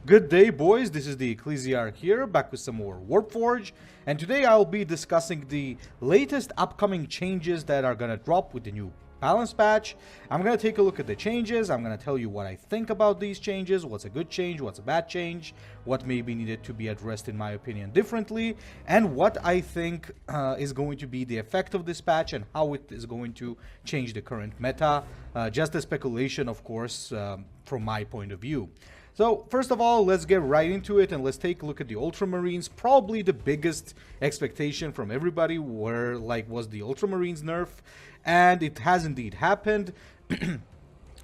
Good day, boys. This is the Ecclesiarch here, back with some more Warpforge, and today I'll be discussing the latest upcoming changes that are gonna drop with the new balance patch. I'm gonna take a look at the changes. I'm gonna tell you what I think about these changes, what's a good change, what's a bad change, what maybe needed to be addressed in my opinion differently, and what I think is going to be the effect of this patch and how it is going to change the current meta. Just a speculation, of course, from my point of view. So first of all, let's get right into it and let's take a look at the Ultramarines. Probably the biggest expectation from everybody was the Ultramarines nerf, and it has indeed happened.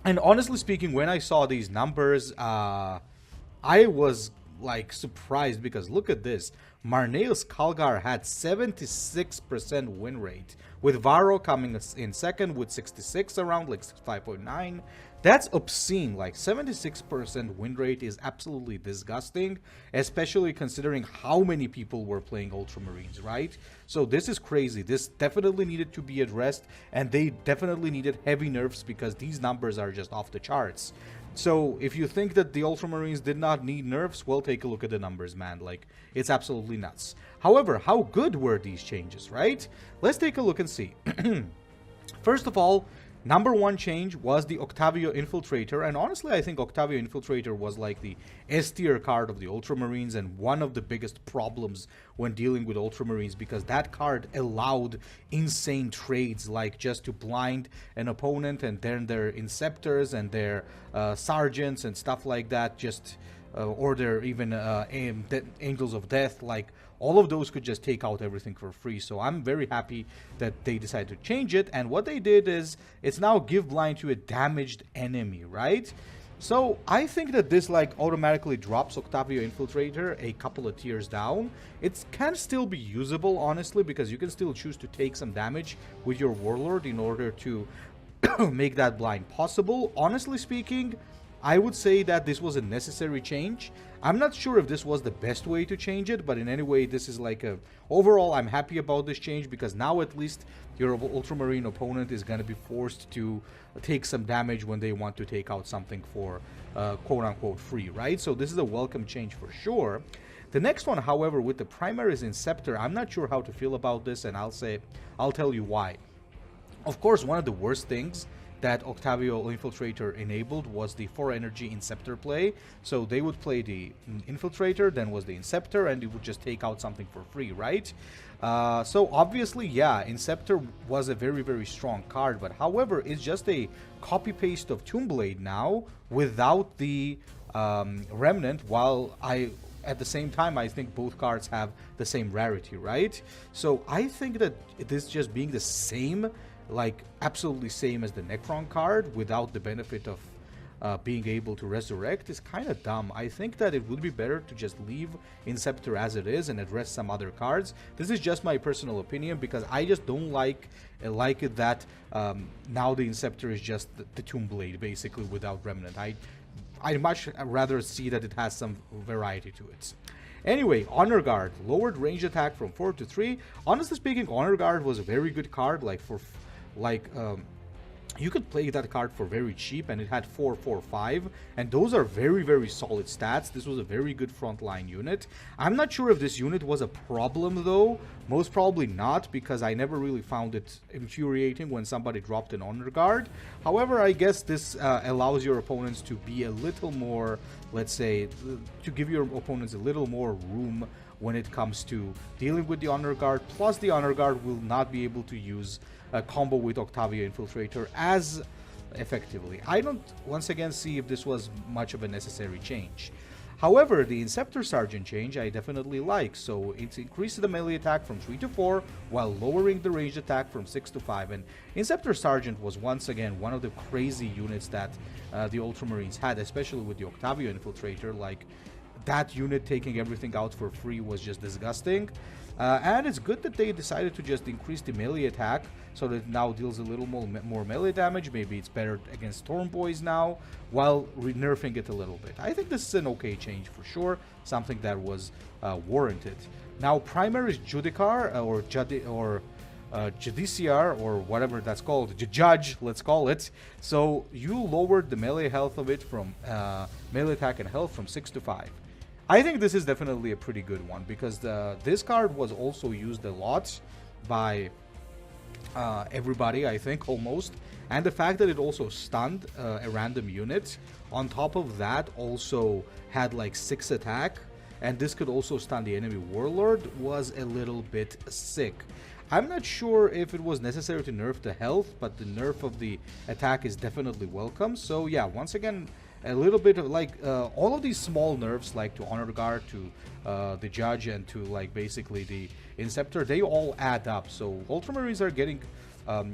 And honestly speaking, when I saw these numbers, I was like surprised because look at this. Marneus Kalgar had 76% win rate, with Varro coming in second with 66 around, like 65.9. That's obscene. Like 76% win rate is absolutely disgusting, especially considering how many people were playing Ultramarines, right? So this is crazy. This definitely needed to be addressed, and they definitely needed heavy nerfs because these numbers are just off the charts. So if you think that the Ultramarines did not need nerfs, well, take a look at the numbers, man. Like, it's absolutely nuts. However, how good were these changes, right? Let's take a look and see. First of all, number one change was the Octavio Infiltrator, and honestly I think Octavio Infiltrator was like the S tier card of the Ultramarines and one of the biggest problems when dealing with Ultramarines, because that card allowed insane trades, like just to blind an opponent and then their Inceptors and their Sergeants and stuff like that, just or their even Angels of Death, like all of those could just take out everything for free. So I'm very happy that they decided to change it, and what they did is it's now give blind to a damaged enemy, right? So I think that this like automatically drops Octavio Infiltrator a couple of tiers down. It can still be usable, honestly, because you can still choose to take some damage with your Warlord in order to make that blind possible. Honestly speaking, I would say that this was a necessary change. I'm not sure if this was the best way to change it, but in any way, this is like a... Overall, I'm happy about this change because now at least your Ultramarine opponent is going to be forced to take some damage when they want to take out something for quote-unquote free, right? So this is a welcome change for sure. The next one, however, with the Primaries Inceptor, I'm not sure how to feel about this, and I'll tell you why. Of course, one of the worst things that Octavio Infiltrator enabled was the 4 energy Inceptor play. So they would play the Infiltrator, then was the Inceptor, and it would just take out something for free, right? So obviously, yeah, Inceptor was a very, very strong card, but however, it's just a copy-paste of Tombblade now without the Remnant, while at the same time, I think both cards have the same rarity, right? So I think that this just being the same, like absolutely same as the Necron card without the benefit of being able to resurrect is kind of dumb. I think that it would be better to just leave Inceptor as it is and address some other cards. This is just my personal opinion because I just don't like it that now the Inceptor is just the Tombblade basically without Remnant. I'd much rather see that it has some variety to it. Anyway, Honor Guard lowered range attack from 4 to 3. Honestly speaking, Honor Guard was a very good card. You could play that card for very cheap, and it had 4, 4, 5, and those are very, very solid stats. This was a very good frontline unit. I'm not sure if this unit was a problem though. Most probably not, because I never really found it infuriating when somebody dropped an Honor Guard. However, I guess this allows your opponents to be a little more, let's say, to give your opponents a little more room when it comes to dealing with the Honor Guard. Plus, the Honor Guard will not be able to use a combo with Octavio Infiltrator as effectively. I don't, once again, see if this was much of a necessary change. However, the Inceptor Sergeant change I definitely like. So it increases the melee attack from 3 to 4 while lowering the ranged attack from 6 to 5. And Inceptor Sergeant was once again one of the crazy units that the Ultramarines had, especially with the Octavio Infiltrator. Like, that unit taking everything out for free was just disgusting. And it's good that they decided to just increase the melee attack so that it now deals a little more melee damage. Maybe it's better against Storm Boys now, while nerfing it a little bit. I think this is an okay change for sure, something that was warranted. Now, Primaries Judicar, or Judiciar, or whatever that's called, Judge, let's call it. So you lowered the melee health of it from melee attack and health from 6 to 5. I think this is definitely a pretty good one, because this card was also used a lot by everybody, I think, almost. And the fact that it also stunned a random unit, on top of that also had like 6 attack, and this could also stun the enemy warlord, was a little bit sick. I'm not sure if it was necessary to nerf the health, but the nerf of the attack is definitely welcome. So yeah, once again, a little bit of like all of these small nerfs, like to Honor Guard, to the Judge, and to like basically the Inceptor, they all add up. So Ultramarines are getting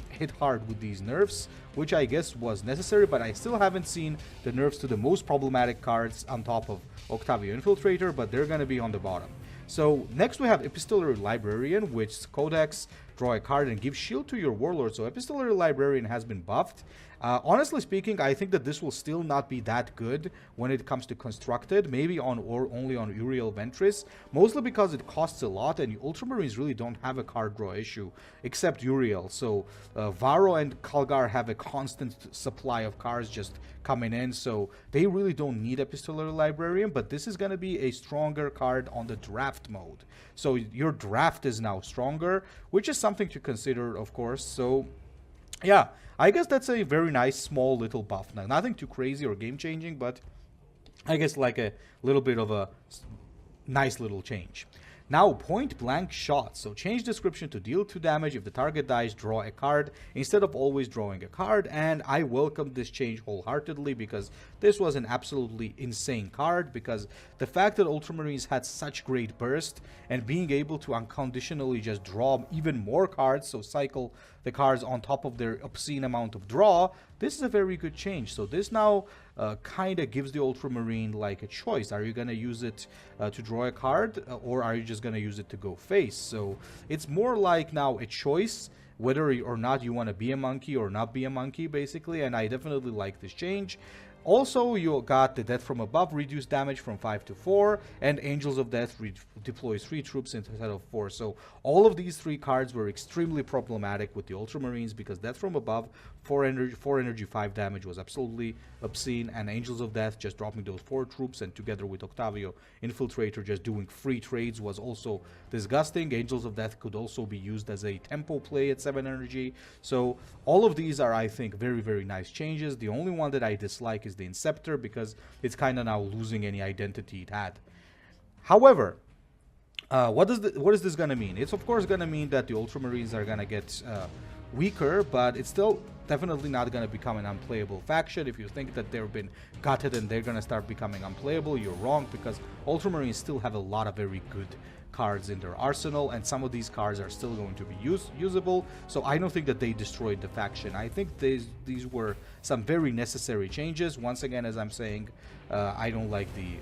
hit hard with these nerfs, which I guess was necessary, but I still haven't seen the nerfs to the most problematic cards on top of Octavio Infiltrator, but they're going to be on the bottom. So next we have Epistolary Librarian, which codex, draw a card and give shield to your warlord. So Epistolary Librarian has been buffed. Honestly speaking, I think that this will still not be that good when it comes to constructed, maybe on or only on Uriel Ventris, mostly because it costs a lot and Ultramarines really don't have a card draw issue except Uriel. So Varro and Kalgar have a constant supply of cards just coming in, so they really don't need Epistolary Librarian, but this is going to be a stronger card on the draft mode. So your draft is now stronger, which is something to consider, of course. So yeah, I guess that's a very nice small little buff. Now, nothing too crazy or game-changing, but I guess like a little bit of a nice little change. Now, point blank shots. So change description to deal 2 damage. If the target dies, draw a card instead of always drawing a card. And I welcome this change wholeheartedly, because this was an absolutely insane card, because the fact that Ultramarines had such great burst and being able to unconditionally just draw even more cards, so cycle the cards on top of their obscene amount of draw, this is a very good change. So this now kind of gives the Ultramarine like a choice. Are you going to use it to draw a card, or are you just going to use it to go face? So it's more like now a choice whether or not you want to be a monkey or not be a monkey, basically, and I definitely like this change. Also, you got the Death from Above, reduced damage from 5 to 4, and Angels of Death deploys 3 troops instead of 4. So all of these 3 cards were extremely problematic with the Ultramarines, because Death from Above, 4 energy, 5 damage was absolutely obscene, and Angels of Death just dropping those 4 troops, and together with Octavio Infiltrator just doing free trades was also disgusting. Angels of Death could also be used as a tempo play at 7 energy. So all of these are, I think, very, very nice changes. The only one that I dislike is the Inceptor, because it's kind of now losing any identity it had. However, what is this going to mean? It's of course going to mean that the Ultramarines are going to get weaker, but it's still definitely not going to become an unplayable faction. If you think that they've been gutted and they're going to start becoming unplayable, you're wrong, because Ultramarines still have a lot of very good cards in their arsenal, and some of these cards are still going to be usable. So I don't think that they destroyed the faction. I think these were some very necessary changes. Once again, as I'm saying, I don't like the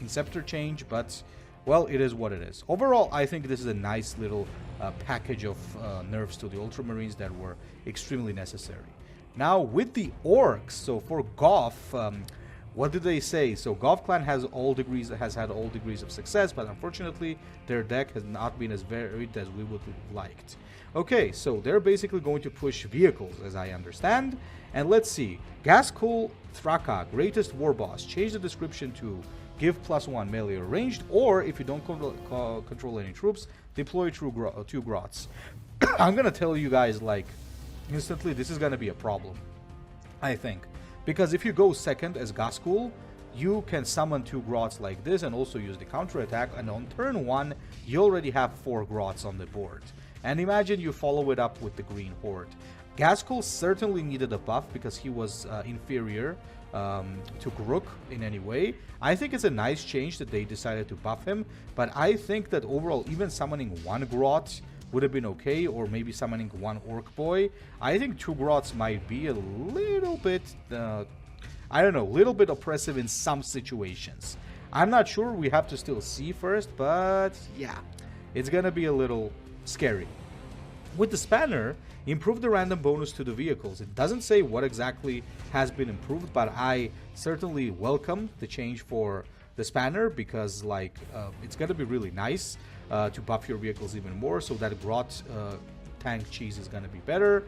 Inceptor change, but well, it is what it is. Overall, I think this is a nice little package of nerfs to the Ultramarines that were extremely necessary. Now with the Orcs, so for Goth, what did they say? So Goth Clan has had all degrees of success, but unfortunately their deck has not been as varied as we would have liked. Okay, so they're basically going to push vehicles, as I understand. And let's see. Gaskul Thraka, Greatest War Boss. Change the description to give +1 melee or ranged, or if you don't control any troops, deploy 2 Grots. I'm gonna tell you guys, like, instantly, this is gonna be a problem, I think. Because if you go second as Gaskul, you can summon 2 Grots like this and also use the counter attack, and on turn 1 you already have 4 Grots on the board. And imagine you follow it up with the Green Horde. Gaskul certainly needed a buff because he was inferior to Grook in any way. I think it's a nice change that they decided to buff him, but I think that overall even summoning 1 Grot would have been okay, or maybe summoning 1 Orc Boy. I think 2 Grots might be a little bit, I don't know, a little bit oppressive in some situations. I'm not sure, we have to still see first, but yeah, it's gonna be a little scary. With the Spanner, improve the random bonus to the vehicles. It doesn't say what exactly has been improved, but I certainly welcome the change for the Spanner, because like it's gonna be really nice to buff your vehicles even more, so that Grot tank cheese is gonna be better.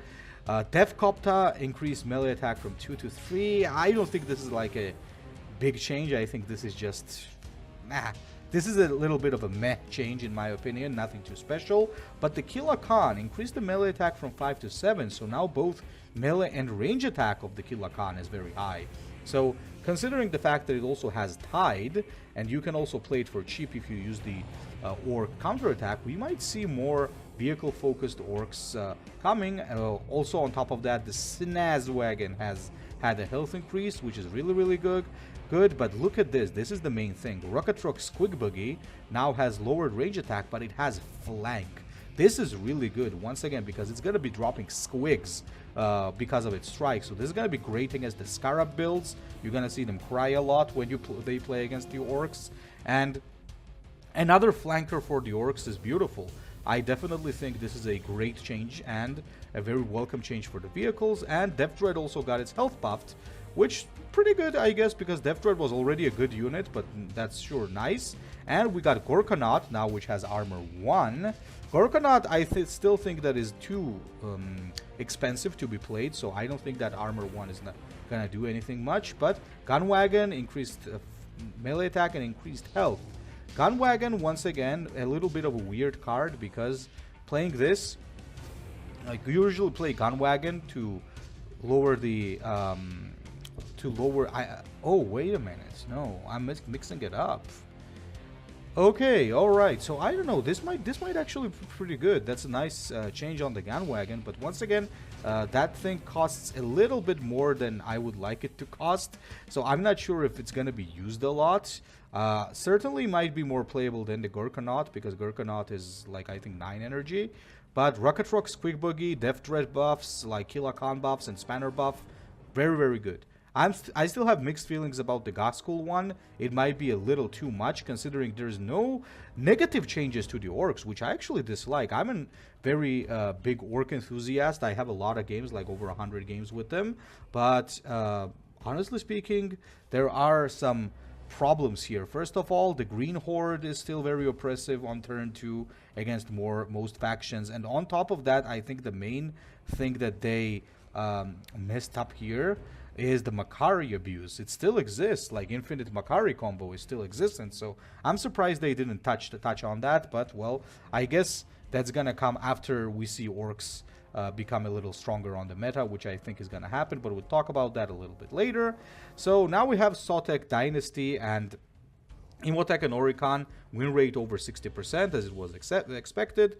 Def Copta increased melee attack from 2 to 3. I don't think this is like a big change. I think this is just this is a little bit of a meh change in my opinion, nothing too special. But the Killa Khan increased the melee attack from 5 to 7, so now both melee and range attack of the Killa Khan is very high. So considering the fact that it also has Tide, and you can also play it for cheap if you use the Orc counterattack, we might see more vehicle-focused Orcs coming. Also on top of that, the Snaz Wagon has had a health increase, which is really good. But look at this. This is the main thing. Rocket Truck Squig Buggy now has lowered range attack, but it has flank. This is really good, once again, because it's going to be dropping squigs because of its strike. So this is going to be great against the Scarab builds. You're going to see them cry a lot when they play against the Orcs. And another flanker for the Orcs is beautiful. I definitely think this is a great change and a very welcome change for the vehicles. And Death Dread also got its health buffed, which pretty good, I guess, because Death Dread was already a good unit, but that's sure nice. And we got Gorkanaut now, which has armor 1. Gorkanaut, I still think that is too expensive to be played, so I don't think that armor 1 is not gonna do anything much. But Gunwagon increased melee attack and increased health. Gunwagon, once again, a little bit of a weird card, because playing this, like, you usually play Gunwagon to lower the oh, wait a minute, no, I'm mixing it up. Okay, all right, so I don't know, this might actually be pretty good. That's a nice change on the Gunwagon, but once again, that thing costs a little bit more than I would like it to cost, so I'm not sure if it's going to be used a lot. Certainly might be more playable than the Gorkanaut, because Gorkanaut is like, I think, 9 energy. But Rocket Rock, Squig Boogie, Death Dread buffs, like Killa Khan buffs and Spanner buff, very good. I still have mixed feelings about the Goskul one. It might be a little too much, considering there's no negative changes to the Orcs, which I actually dislike. I'm a very big Orc enthusiast. I have a lot of games, like over 100 games with them. But honestly speaking, there are some problems here. First of all, the Green Horde is still very oppressive on turn 2 against most factions. And on top of that, I think the main thing that they messed up here is the Makari abuse. It still exists, like infinite Makari combo is still existent, so I'm surprised they didn't touch on that. But well, I guess that's gonna come after we see Orcs become a little stronger on the meta, which I think is gonna happen, but we'll talk about that a little bit later. So now we have Sotek Dynasty and Imhotep and Oricon, win rate over 60%, as it was expected.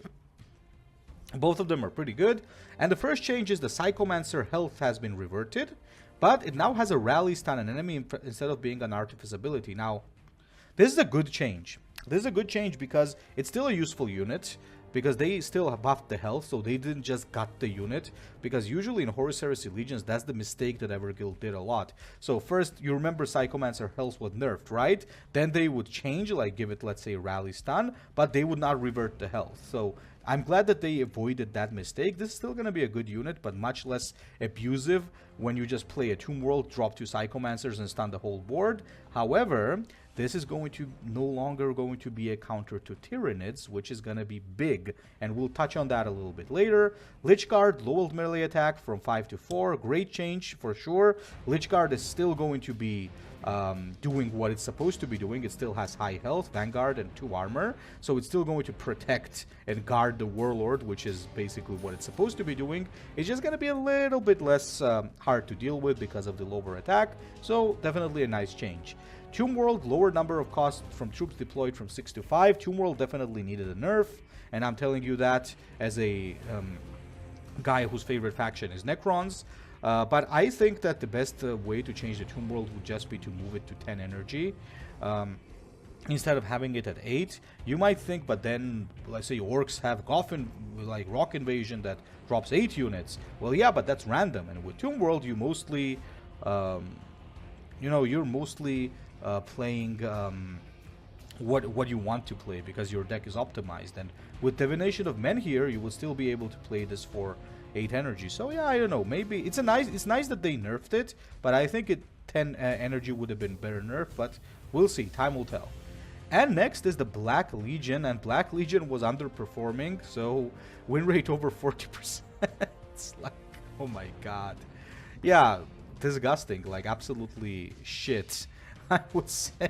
Both of them are pretty good. And the first change is the Psychomancer health has been reverted, but it now has a rally stun an enemy instead of being an artifice ability. Now, this is a good change. This is a good change because it's still a useful unit, because they still buffed the health, so they didn't just gut the unit. Because usually in Horus Heresy Legions, that's the mistake that Everguild did a lot. So first, you remember Psychomancer health was nerfed, right? Then they would change, like give it, let's say, rally stun, but they would not revert the health. So I'm glad that they avoided that mistake. This is still going to be a good unit, but much less abusive when you just play a Tomb World, drop 2 Psychomancers and stun the whole board. However, this is going to no longer going to be a counter to Tyranids, which is going to be big, and we'll touch on that a little bit later. Lichguard lowered melee attack from 5 to 4. Great change for sure. Lichguard is still going to be doing what it's supposed to be doing. It still has high health, Vanguard, and 2 armor, so it's still going to protect and guard the Warlord, which is basically what it's supposed to be doing. It's just going to be a little bit less hard to deal with because of the lower attack, so definitely a nice change. Tomb World, lower number of costs from troops deployed from 6 to 5. Tomb World definitely needed a nerf, and I'm telling you that as a guy whose favorite faction is Necrons. But I think that the best way to change the Tomb World would just be to move it to 10 energy instead of having it at 8. You might think, but then let's say Orcs have Goffin, like Rock Invasion, that drops 8 units. Well, yeah, but that's random. And with Tomb World, you mostly, you're mostly playing what you want to play, because your deck is optimized. And with Divination of Men here, you will still be able to play this for 8 energy. So yeah, I don't know, maybe it's nice that they nerfed it, but I think 10 energy would have been better nerf, but we'll see, time will tell. And next is the Black Legion, and Black Legion was underperforming, so win rate over 40%. It's like, oh my god. Yeah, disgusting, like absolutely shit, I would say.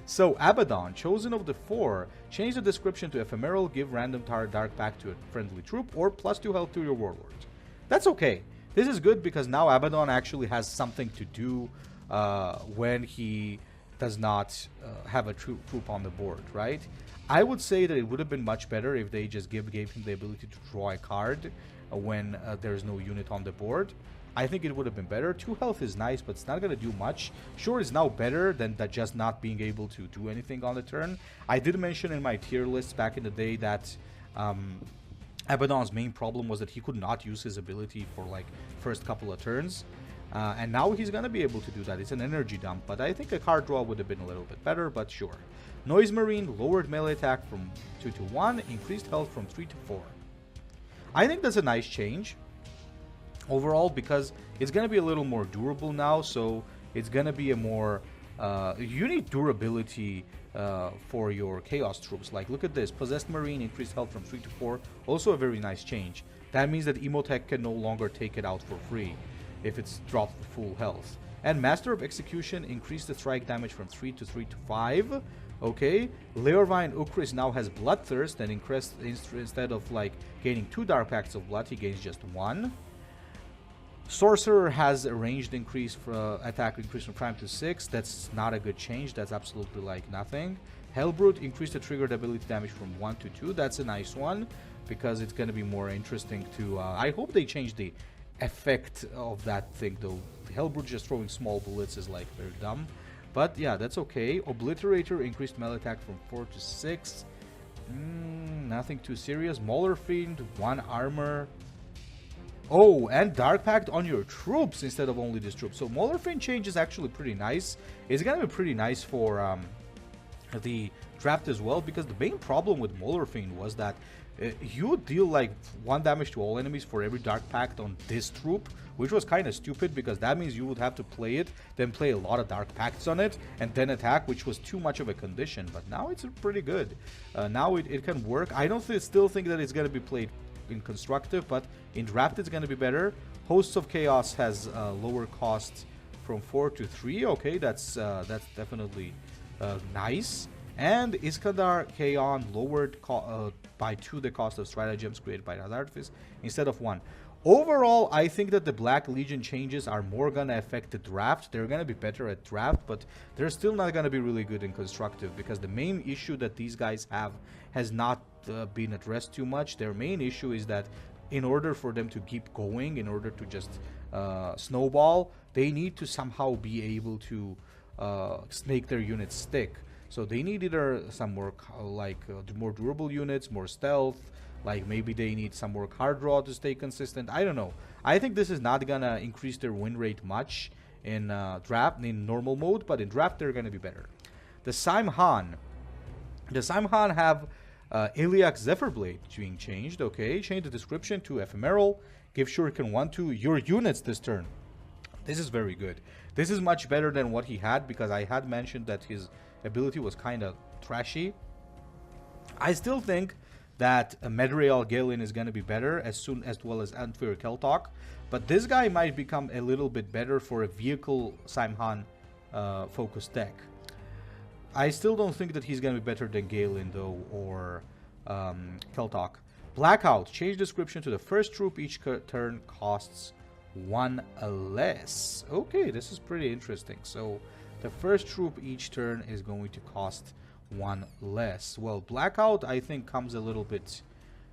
So Abaddon, chosen of the 4, change the description to ephemeral, give random dark pack to a friendly troop, or +2 health to your warlord. That's okay. This is good because now Abaddon actually has something to do when he does not have a troop on the board, right? I would say that it would have been much better if they just gave him the ability to draw a card when there's no unit on the board. I think it would have been better. 2 health is nice, but it's not going to do much. Sure, it's now better than that just not being able to do anything on the turn. I did mention in my tier list back in the day that Abaddon's main problem was that he could not use his ability for like first couple of turns. And now he's going to be able to do that. It's an energy dump, but I think a card draw would have been a little bit better, but sure. Noise Marine, lowered melee attack from 2 to 1, increased health from 3 to 4. I think that's a nice change overall because it's going to be a little more durable now, so it's going to be a more... you need durability for your Chaos troops. Like, look at this. Possessed Marine, increased health from 3 to 4. Also a very nice change. That means that Emotech can no longer take it out for free if it's dropped for full health. And Master of Execution increased the strike damage from 3 to 5. Okay, Leorvine Ukris now has Bloodthirst, and instead of like gaining 2 Dark Pacts of Blood, he gains just 1. Sorcerer has a ranged increase for attack increase from 5 to 6. That's not a good change. That's absolutely like nothing. Hellbrute increased the triggered ability damage from 1 to 2. That's a nice one because it's going to be more interesting to... I hope they change the effect of that thing though. The Hellbrute just throwing small bullets is like very dumb. But yeah, that's okay. Obliterator increased melee attack from 4 to 6. Nothing too serious. Mauler Fiend, 1 armor. Oh, and Dark Pact on your troops instead of only this troop. So Mauler Fiend change is actually pretty nice. It's gonna be pretty nice for the draft as well, because the main problem with Mauler Fiend was that you would deal like 1 damage to all enemies for every Dark Pact on this troop, which was kind of stupid because that means you would have to play it, then play a lot of Dark Pacts on it, and then attack, which was too much of a condition. But now it's pretty good. Now it can work. I don't still think that it's going to be played in constructive, but in draft it's going to be better. Hosts of Chaos has lower cost from 4 to 3. Okay, that's definitely nice. And Iskandar Kaon lowered by 2 the cost of stratagems created by that artifice instead of 1. Overall, I think that the Black Legion changes are more going to affect the draft. They're going to be better at draft, but they're still not going to be really good in constructive because the main issue that these guys have has not been addressed too much. Their main issue is that in order for them to keep going, in order to just snowball, they need to somehow be able to make their units stick. So they need either some more more durable units, more stealth, like maybe they need some more card draw to stay consistent. I don't know. I think this is not gonna increase their win rate much in draft, in normal mode, but in draft they're gonna be better. The Saimhan have Iliac Zephyrblade being changed. Okay, change the description to ephemeral. Give Shuriken 1 to your units this turn. This is very good. This is much better than what he had because I had mentioned that his ability was kind of trashy. I still think that Medreal Galen is going to be better as well as Antwer Keltalk, but this guy might become a little bit better for a vehicle Saimhan focused deck. I still don't think that he's going to be better than Galen though, or Keltalk. Blackout, change description to the first troop each turn costs 1 less. Okay, this is pretty interesting. So the first troop each turn is going to cost 1 less. Well, Blackout I think comes a little bit,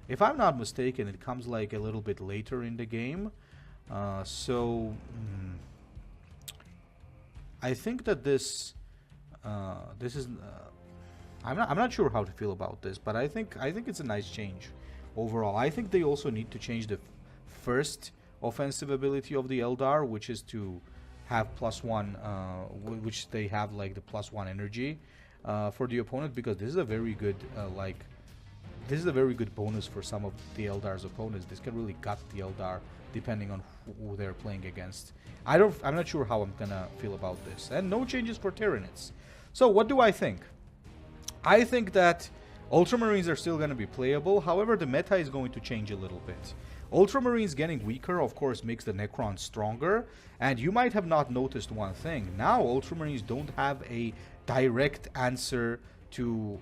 if I'm not mistaken, it comes like a little bit later in the game. I think that this is I'm not sure how to feel about this, but I think it's a nice change overall. I think they also need to change the first offensive ability of the Eldar, which is to have +1, which they have like the +1 energy for the opponent, because this is a very good this is a very good bonus for some of the Eldar's opponents. This can really gut the Eldar depending on who they're playing against. I'm not sure how I'm gonna feel about this. And no changes for Tyranids. So what do I think? I think that Ultramarines are still going to be playable. However, the meta is going to change a little bit. Ultramarines getting weaker, of course, makes the Necron stronger. And you might have not noticed one thing. Now, Ultramarines don't have a direct answer to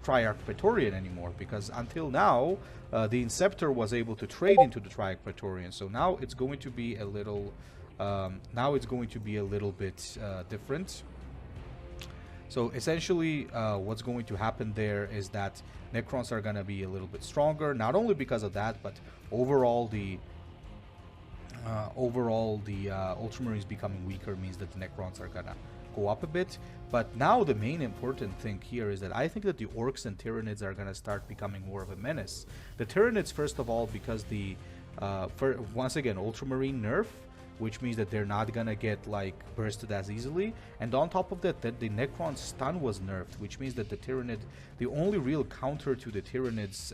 Triarch Praetorian anymore. Because until now, the Inceptor was able to trade into the Triarch Praetorian. So now it's going to be a little... bit different. So essentially, what's going to happen there is that Necrons are going to be a little bit stronger, not only because of that, but overall the Ultramarines becoming weaker means that the Necrons are going to go up a bit. But now the main important thing here is that I think that the Orcs and Tyranids are going to start becoming more of a menace. The Tyranids, first of all, because the once again, Ultramarine nerf, which means that they're not gonna get like bursted as easily, and on top of that, the Necron stun was nerfed, which means that the Tyranid, the only real counter to the Tyranids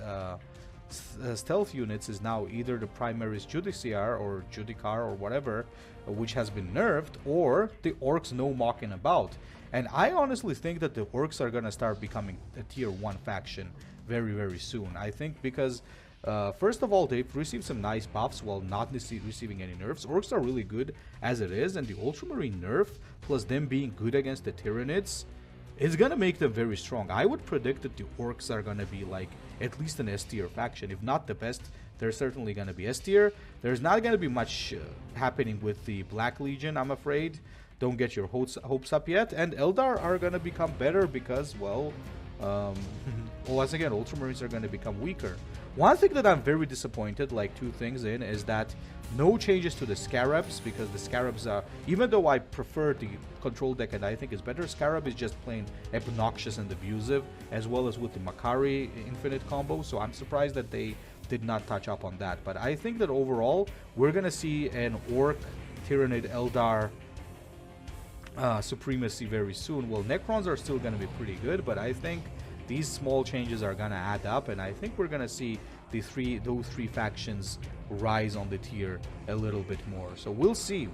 stealth units is now either the Primaris Judiciar or Judicar or whatever, which has been nerfed, or the Orcs no mocking about. And I honestly think that the Orcs are gonna start becoming a tier 1 faction very, very soon. I think because first of all, they've received some nice buffs while not receiving any nerfs. Orcs are really good as it is, and the Ultramarine nerf, plus them being good against the Tyranids, is gonna make them very strong. I would predict that the Orcs are gonna be like at least an S tier faction. If not the best, they're certainly gonna be S tier. There's not gonna be much happening with the Black Legion, I'm afraid. Don't get your hopes up yet. And Eldar are gonna become better because, well, once again, Ultramarines are gonna become weaker. One thing that I'm very disappointed, like 2 things in, is that no changes to the Scarabs, because the Scarabs are, even though I prefer the control deck and I think it's better, Scarab is just plain obnoxious and abusive, as well as with the Makari infinite combo, so I'm surprised that they did not touch up on that. But I think that overall, we're gonna see an Orc, Tyranid, Eldar supremacy very soon. Well, Necrons are still gonna be pretty good, but I think these small changes are gonna add up, and I think we're gonna see those three factions rise on the tier a little bit more. So we'll see.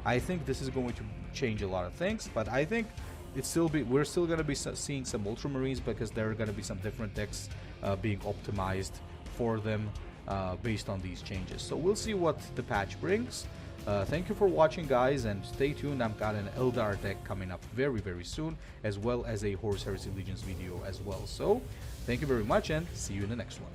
I think this is going to change a lot of things, but I think we're still gonna be seeing some Ultramarines, because there are gonna be some different decks being optimized for them based on these changes. So we'll see what the patch brings. Thank you for watching, guys, and stay tuned. I've got an Eldar deck coming up very, very soon, as well as a Horus Heresy Legions video as well. So thank you very much, and see you in the next one.